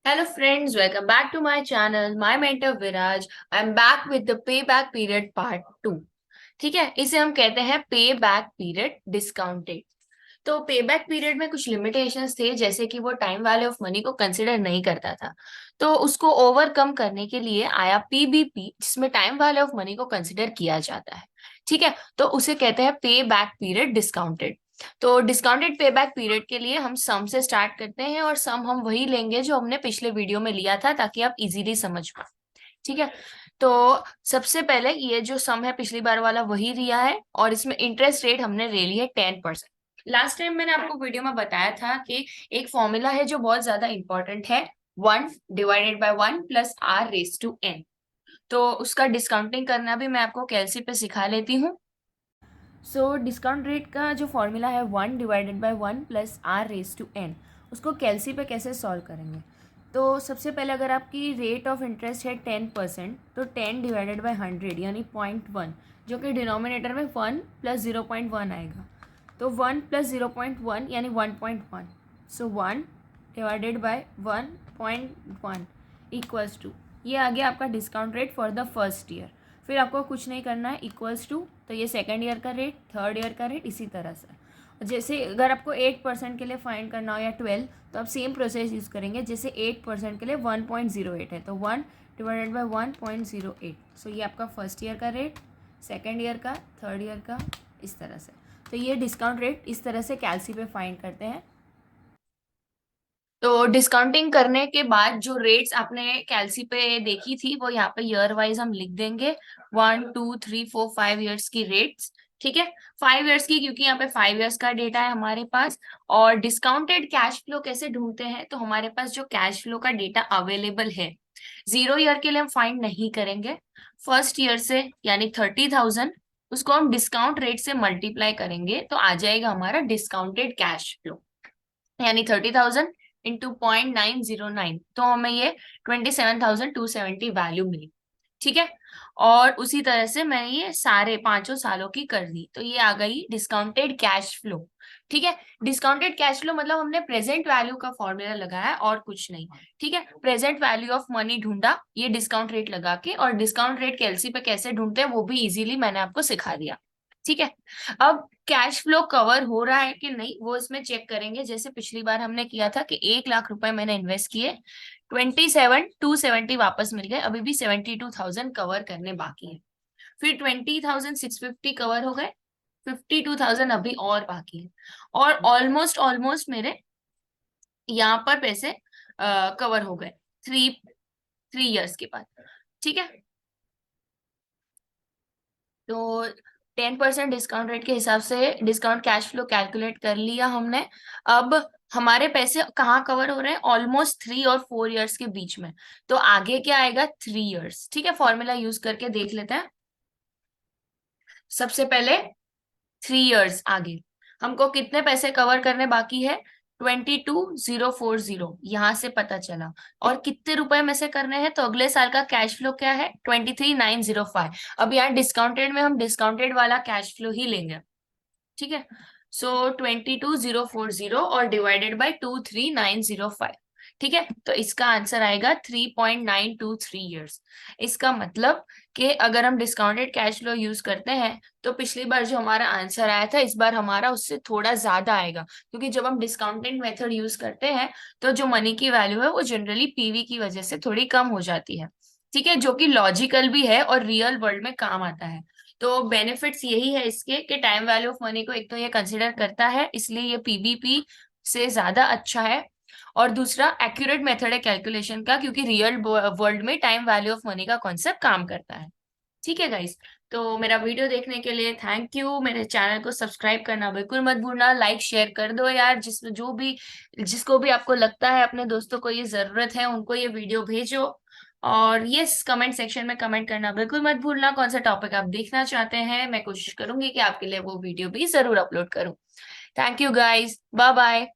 Hello friends, welcome back to my channel. My mentor Viraj. I'm back with the payback period part 2. ठीक है, इसे हम कहते हैं पे बैक पीरियड डिस्काउंटेड। तो पे बैक पीरियड में कुछ लिमिटेशंस थे, जैसे कि वो टाइम वैल्यू ऑफ मनी को कंसिडर नहीं करता था। तो उसको ओवरकम करने के लिए आया पीबीपी, जिसमें टाइम वैल्यू ऑफ मनी को कंसिडर किया जाता है। ठीक है, तो उसे कहते हैं पे बैक पीरियड डिस्काउंटेड। तो डिस्काउंटेड पे बैक पीरियड के लिए हम सम से स्टार्ट करते हैं, और सम हम वही लेंगे जो हमने पिछले वीडियो में लिया था, ताकि आप इजीली समझ पाए। ठीक है, तो सबसे पहले ये जो सम है पिछली बार वाला वही लिया है, और इसमें इंटरेस्ट रेट हमने ले ली है 10%। लास्ट टाइम मैंने आपको वीडियो में बताया था कि एक फॉर्मूला है जो बहुत ज्यादा इंपॉर्टेंट है, 1/1 + r⁻n। तो उसका डिस्काउंटिंग करना भी मैं आपको कैलसी पे सिखा लेती हूँ। सो डिस्काउंट रेट का जो फॉर्मूला है 1/1 + r⁻n, उसको कैलसी पे कैसे सॉल्व करेंगे। तो सबसे पहले अगर आपकी रेट ऑफ इंटरेस्ट है 10%, तो 10/100 यानी 0.1, जो कि डिनोमिनेटर में 1 + 0.1 आएगा। तो 1 + 0.1 यानी 1.1। सो 1/1.1 इक्वल्स टू, ये आ गया आपका discount rate for the first year. फिर आपको कुछ नहीं करना है, इक्वल्स टू, तो ये सेकेंड ईयर का रेट, थर्ड ईयर का रेट, इसी तरह से। जैसे अगर आपको 8% के लिए फाइंड करना हो या 12, तो आप सेम प्रोसेस यूज़ करेंगे। जैसे 8% के लिए 1.08 है, तो 1/1.08। सो ये आपका फर्स्ट ईयर का रेट, सेकेंड ईयर का, थर्ड ईयर का, इस तरह से। तो ये डिस्काउंट रेट इस तरह से कैलसी पे फाइंड करते हैं। तो डिस्काउंटिंग करने के बाद जो रेट्स आपने कैलसी पे देखी थी, वो यहाँ पे ईयर वाइज हम लिख देंगे। 1 2 3 4 5 ईयर्स की रेट्स। ठीक है, 5 ईयर्स की, क्योंकि यहाँ पे 5 ईयर्स का डेटा है हमारे पास। और डिस्काउंटेड कैश फ्लो कैसे ढूंढते हैं, तो हमारे पास जो कैश फ्लो का डेटा अवेलेबल है, 0 ईयर के लिए हम फाइंड नहीं करेंगे। फर्स्ट ईयर से यानी 30,000, उसको हम डिस्काउंट रेट से मल्टीप्लाई करेंगे, तो आ जाएगा हमारा डिस्काउंटेड कैश फ्लो, यानी 30,000 इंटू 0.909, तो हमें ये 27,270 वैल्यू मिली। ठीक है, और उसी तरह से मैंने ये सारे पांचों सालों की कर दी, तो ये आ गई डिस्काउंटेड कैश फ्लो। ठीक है, डिस्काउंटेड कैश फ्लो मतलब हमने प्रेजेंट वैल्यू का फॉर्मूला लगाया और कुछ नहीं। ठीक है, प्रेजेंट वैल्यू ऑफ मनी ढूंढा ये डिस्काउंट रेट लगा के, और डिस्काउंट रेट कैलसी पे कैसे ढूंढते हैं वो भी इजीली मैंने आपको सिखा दिया। ठीक है, अब कैश फ्लो कवर हो रहा है कि नहीं वो इसमें चेक करेंगे। जैसे पिछली बार हमने किया था कि 1 लाख रुपए मैंने इन्वेस्ट किए, 27,270 वापस मिल गए, अभी भी 72,000 कवर करने बाकी है। फिर 20,650 कवर हो गए, 52,000 अभी और बाकी है। और ऑलमोस्ट ऑलमोस्ट मेरे यहाँ पर पैसे कवर हो गए थ्री थ्री ईयर्स के बाद। ठीक है, तो 10% डिस्काउंट रेट के हिसाब से डिस्काउंट कैश फ्लो कैलकुलेट कर लिया हमने। अब हमारे पैसे कहाँ कवर हो रहे हैं, ऑलमोस्ट 3 और 4 ईयर्स के बीच में। तो आगे क्या आएगा, 3 ईयर्स। ठीक है, फॉर्मूला यूज करके देख लेते हैं। सबसे पहले 3 ईयर्स आगे हमको कितने पैसे कवर करने बाकी है, 22,040, यहां से पता चला। और कितने रुपए में से करने हैं, तो अगले साल का कैश फ्लो क्या है, 23,905। अब यहाँ डिस्काउंटेड में हम डिस्काउंटेड वाला कैश फ्लो ही लेंगे। ठीक है, सो 22,040 और डिवाइडेड बाई 23,905। ठीक है, तो इसका आंसर आएगा 3.923 ईयर्स। इसका मतलब कि अगर हम डिस्काउंटेड कैश फ्लो यूज करते हैं, तो पिछली बार जो हमारा आंसर आया था, इस बार हमारा उससे थोड़ा ज्यादा आएगा, क्योंकि जब हम डिस्काउंटेड मेथड यूज करते हैं, तो जो मनी की वैल्यू है वो जनरली पीवी की वजह से थोड़ी कम हो जाती है। ठीक है, जो कि लॉजिकल भी है और रियल वर्ल्ड में काम आता है। तो बेनिफिट्स यही है इसके कि टाइम वैल्यू ऑफ मनी को एक तो ये कंसिडर करता है, इसलिए ये पीबीपी से ज्यादा अच्छा है। और दूसरा एक्यूरेट मेथड है कैलकुलेशन का, क्योंकि रियल वर्ल्ड में टाइम वैल्यू ऑफ मनी का कॉन्सेप्ट काम करता है। ठीक है गाइस, तो मेरा वीडियो देखने के लिए थैंक यू। मेरे चैनल को सब्सक्राइब करना बिल्कुल मत भूलना, लाइक शेयर कर दो यार, जिसको भी आपको लगता है अपने दोस्तों को ये जरूरत है, उनको ये वीडियो भेजो। और यस, कमेंट सेक्शन में कमेंट करना बिल्कुल मत भूलना, कौन सा टॉपिक आप देखना चाहते हैं। मैं कोशिश करूंगी कि आपके लिए वो वीडियो भी जरूर अपलोड करूं। Thank you guys, bye bye.